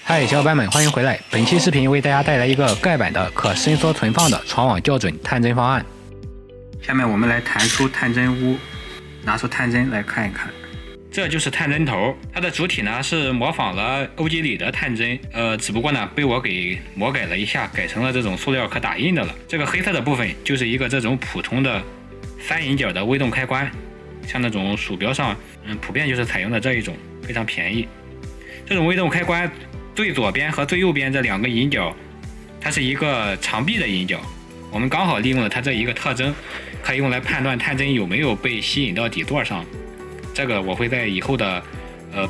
嗨，小伙伴们，欢迎回来！本期视频为大家带来一个盖板的可伸缩存放的传网校准探针方案。下面我们来弹出探针坞，拿出探针来看一看。这就是探针头，它的主体呢是模仿了欧几里得探针，只不过呢被我给魔改了一下，改成了这种塑料可打印的了。这个黑色的部分就是一个这种普通的3引角的微动开关，像那种鼠标上，普遍就是采用的这一种，非常便宜。这种微动开关最左边和最右边这2个引角，它是一个长臂的引角，我们刚好利用了它这一个特征，可以用来判断探针有没有被吸引到底座上。这个我会在以后的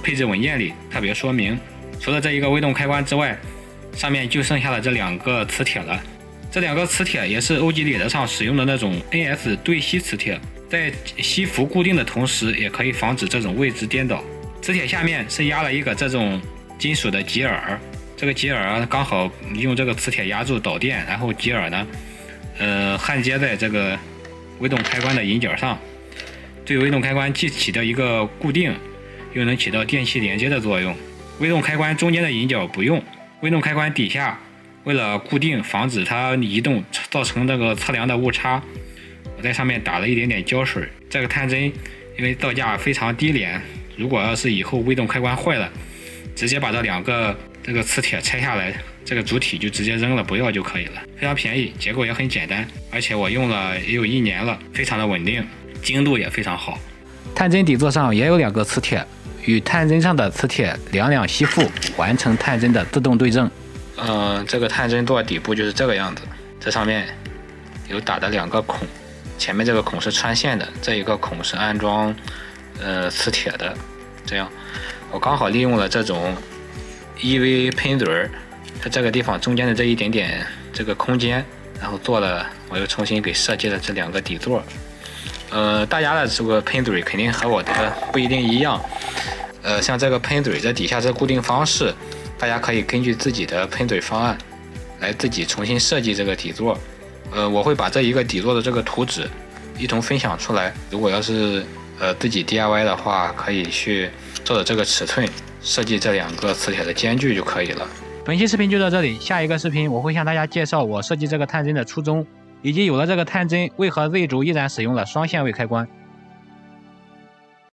配置文件里特别说明。除了这一个微动开关之外，上面就剩下了这2个磁铁了。这2个磁铁也是欧几里得上使用的那种 NS 对吸磁铁，在吸附固定的同时，也可以防止这种位置颠倒。磁铁下面是压了一个这种金属的极耳，这个极耳刚好用这个磁铁压住导电，然后极耳呢，焊接在这个微动开关的引角上，对微动开关既起到一个固定，又能起到电气连接的作用。微动开关中间的引角不用，微动开关底下为了固定，防止它移动造成这个测量的误差，我在上面打了一点点胶水。这个探针因为造价非常低廉，如果要是以后微动开关坏了，直接把这2个这个磁铁拆下来，这个主体就直接扔了不要就可以了，非常便宜，结构也很简单，而且我用了也有1年了，非常的稳定，精度也非常好。探针底座上也有2个磁铁，与探针上的磁铁两吸附，完成探针的自动对正。这个探针座底部就是这个样子，这上面有打的2个孔，前面这个孔是穿线的，这一个孔是安装磁铁的。这样我刚好利用了这种 EV 喷嘴，它这个地方中间的这一点点这个空间，然后我又重新给设计了这2个底座。大家的这个喷嘴肯定和我的不一定一样，像这个喷嘴这底下这固定方式，大家可以根据自己的喷嘴方案来自己重新设计这个底座。我会把这一个底座的这个图纸一同分享出来，如果要是自己 DIY 的话，可以去照着这个尺寸设计这2个磁铁的间距就可以了。本期视频就到这里，下一个视频我会向大家介绍我设计这个探针的初衷，以及有了这个探针为何 Z 轴依然使用了双线位开关。